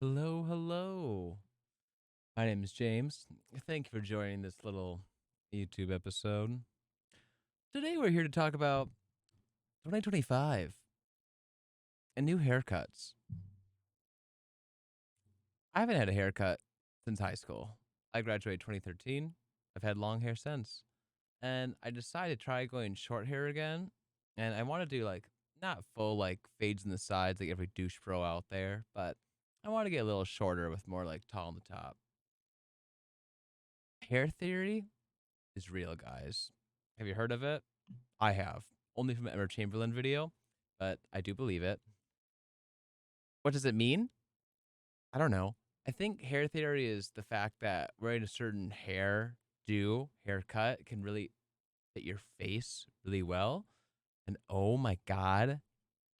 Hello, hello. My name is James. Thank you for joining this little YouTube episode. Today we're here to talk about 2025 and new haircuts. I haven't had a haircut since high school. I graduated 2013. I've had long hair since. And I decided to try going short hair again. And I want to do like not full like fades in the sides like every douche bro out there, but I want to get a little shorter with more like tall on the top. Hair theory is real, guys. Have you heard of it? I have. Only from an Emma Chamberlain video, but I do believe it. What does it mean? I don't know. I think hair theory is the fact that wearing a certain haircut can really fit your face really well. And oh my God,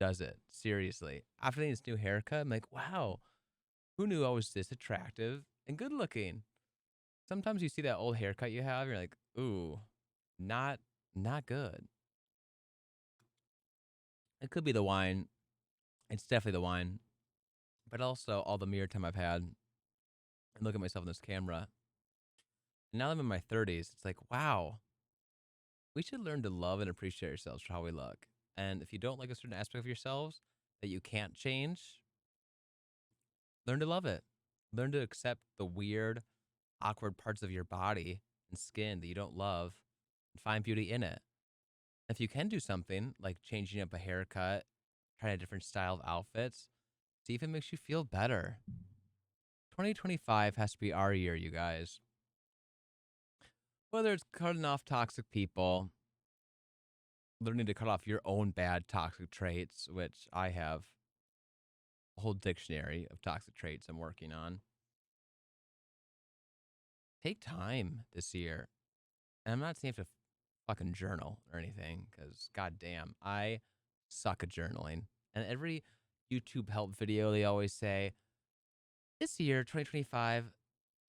does it. Seriously. After getting this new haircut, I'm like, wow, who knew I was this attractive and good looking? Sometimes you see that old haircut you have, you're like, ooh, not not good. It could be the wine. It's definitely the wine, but also all the mirror time I've had and look at myself in this camera. And now that I'm in my 30s, it's like, wow, we should learn to love and appreciate ourselves for how we look. And if you don't like a certain aspect of yourselves that you can't change, learn to love it. Learn to accept the weird, awkward parts of your body and skin that you don't love and find beauty in it. If you can do something like changing up a haircut, trying a different style of outfits, see if it makes you feel better. 2025 has to be our year, you guys. Whether it's cutting off toxic people, learning to cut off your own bad toxic traits, which I have a whole dictionary of toxic traits I'm working on. Take time this year. And I'm not saying you have to fucking journal or anything, because goddamn, I suck at journaling. And every YouTube help video, they always say, this year, 2025,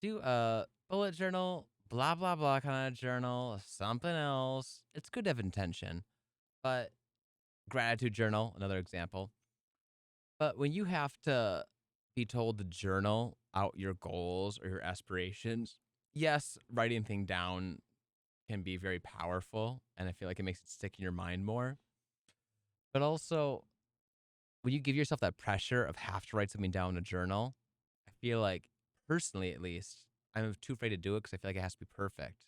do a bullet journal, blah, blah, blah kind of journal, something else. It's good to have intention, but gratitude journal, another example. But when you have to be told to journal out your goals or your aspirations, yes, writing thing down can be very powerful. And I feel like it makes it stick in your mind more. But also, when you give yourself that pressure of have to write something down in a journal, I feel like, personally at least, I'm too afraid to do it because I feel like it has to be perfect.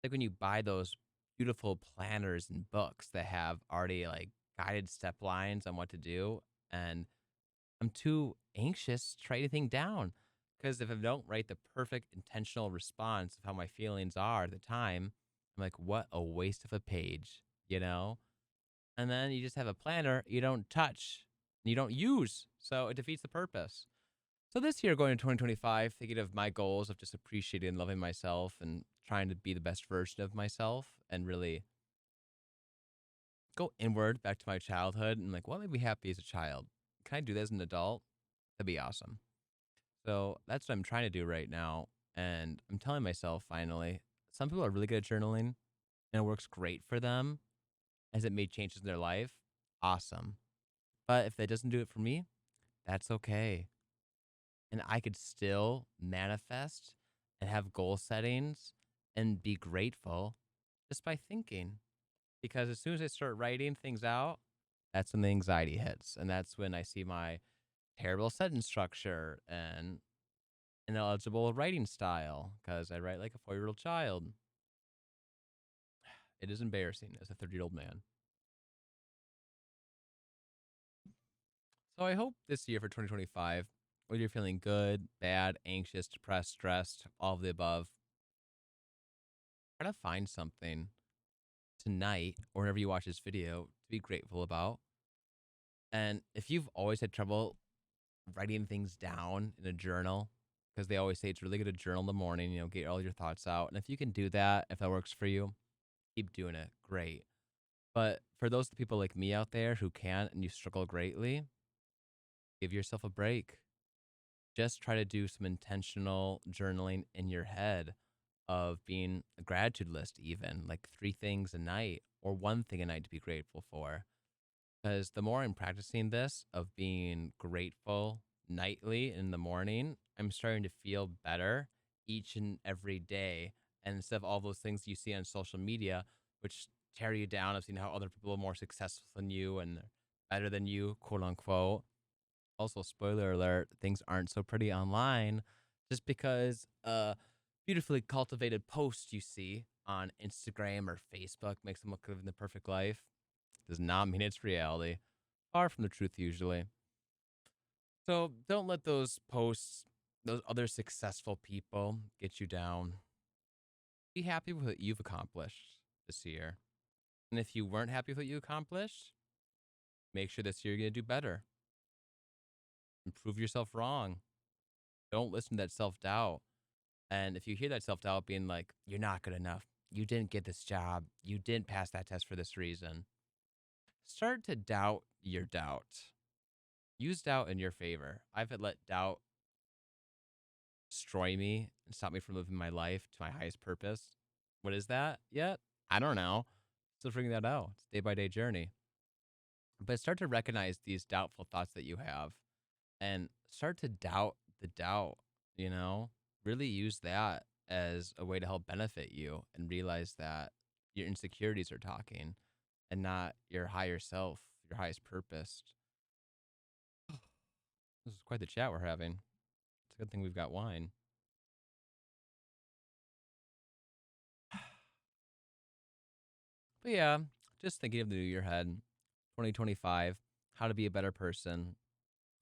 Like when you buy those beautiful planners and books that have already like guided step lines on what to do, and I'm too anxious to try anything down because if I don't write the perfect intentional response of how my feelings are at the time, I'm like, what a waste of a page, you know? And then you just have a planner you don't touch, you don't use. So it defeats the purpose. So this year, going to 2025, thinking of my goals of just appreciating and loving myself and trying to be the best version of myself and really go inward back to my childhood and like, what made me happy as a child? Can I do that as an adult? That'd be awesome. So that's what I'm trying to do right now. And I'm telling myself finally, some people are really good at journaling and it works great for them as it made changes in their life. Awesome. But if that doesn't do it for me, that's okay. And I could still manifest and have goal settings and be grateful just by thinking. Because as soon as I start writing things out, that's when the anxiety hits. And that's when I see my terrible sentence structure and ineligible writing style because I write like a 4-year old child. It is embarrassing as a 30-year-old man. So I hope this year for 2025, whether you're feeling good, bad, anxious, depressed, stressed, all of the above, try to find something tonight or whenever you watch this video to be grateful about. And if you've always had trouble writing things down in a journal, because they always say it's really good to journal in the morning, get all your thoughts out. And if you can do that, if that works for you, keep doing it. Great. But for those people like me out there who can't and you struggle greatly, give yourself a break. Just try to do some intentional journaling in your head of being a gratitude list, even like 3 things a night or 1 thing a night to be grateful for. Because the more I'm practicing this of being grateful nightly in the morning, I'm starting to feel better each and every day. And instead of all those things you see on social media, which tear you down, I've seen how other people are more successful than you and they're better than you, quote unquote. Also, spoiler alert, things aren't so pretty online just because a beautifully cultivated post you see on Instagram or Facebook makes them look living the perfect life. Does not mean it's reality. Far from the truth, usually. So don't let those posts, those other successful people get you down. Be happy with what you've accomplished this year. And if you weren't happy with what you accomplished, make sure this year you're going to do better. And prove yourself wrong. Don't listen to that self doubt. And if you hear that self doubt being like, you're not good enough, you didn't get this job, you didn't pass that test for this reason, start to doubt your doubt. Use doubt in your favor. I've let doubt destroy me and stop me from living my life to my highest purpose. What is that yet? I don't know. Still figuring that out. It's a day by day journey. But start to recognize these doubtful thoughts that you have and start to doubt the doubt, you know? Really use that as a way to help benefit you and realize that your insecurities are talking and not your higher self, your highest purpose. This is quite the chat we're having. It's a good thing we've got wine. But yeah, just thinking of the new year ahead, 2025, how to be a better person,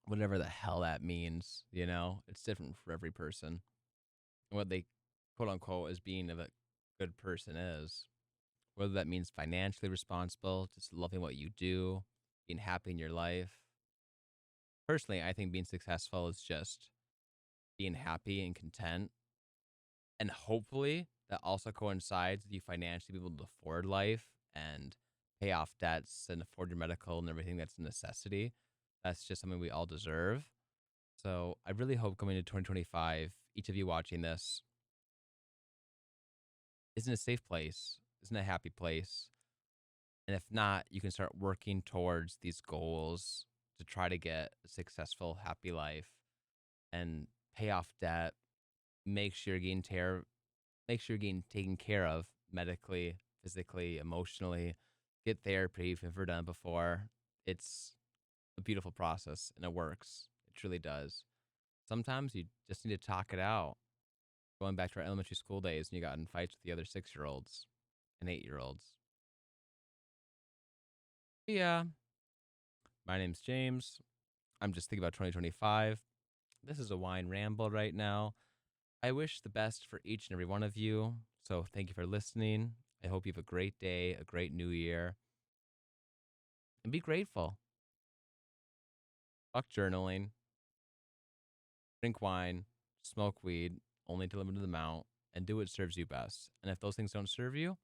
whatever the hell that means, you know? It's different for every person. And what they quote unquote as being a good person is. Whether that means financially responsible, just loving what you do, being happy in your life. Personally, I think being successful is just being happy and content. And hopefully that also coincides with you financially being able to afford life and pay off debts and afford your medical and everything that's a necessity. That's just something we all deserve. So I really hope coming to 2025, each of you watching this is in a safe place, is in a happy place. And if not, you can start working towards these goals to try to get a successful, happy life and pay off debt. Make sure you're make sure you're getting taken care of medically, physically, emotionally. Get therapy if you've never done it before. It's a beautiful process and it works. It truly does. Sometimes you just need to talk it out. Going back to our elementary school days and you got in fights with the other 6 year olds and 8 year olds. Yeah, my name's James. I'm just thinking about 2025. This is a wine ramble right now. I wish the best for each and every one of you. So thank you for listening. I hope you have a great day, a great new year, and be grateful. Fuck journaling, drink wine, smoke weed, only to limited amount, and do what serves you best. And if those things don't serve you,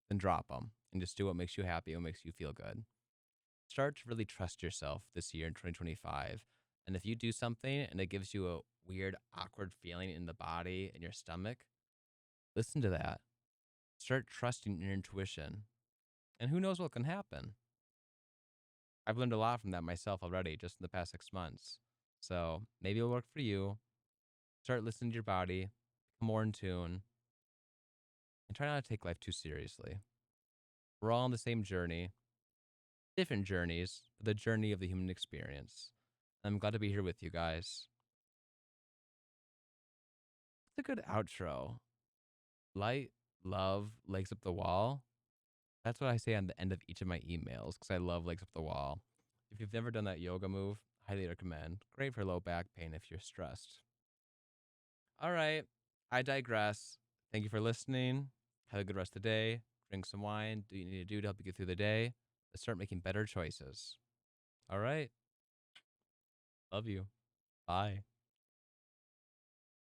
then drop them and just do what makes you happy, what makes you feel good. Start to really trust yourself this year in 2025. And if you do something and it gives you a weird, awkward feeling in the body and your stomach, listen to that. Start trusting your intuition. And who knows what can happen? I've learned a lot from that myself already just in the past 6 months. So maybe it'll work for you. Start listening to your body, become more in tune, and try not to take life too seriously. We're all on the same journey, different journeys, but the journey of the human experience. I'm glad to be here with you guys. It's a good outro. Light, love, legs up the wall. That's what I say on the end of each of my emails because I love legs up the wall. If you've never done that yoga move, highly recommend. Great for low back pain if you're stressed. All right, I digress. Thank you for listening. Have a good rest of the day. Drink some wine. Do what you need to do to help you get through the day. Let's start making better choices. All right. Love you. Bye.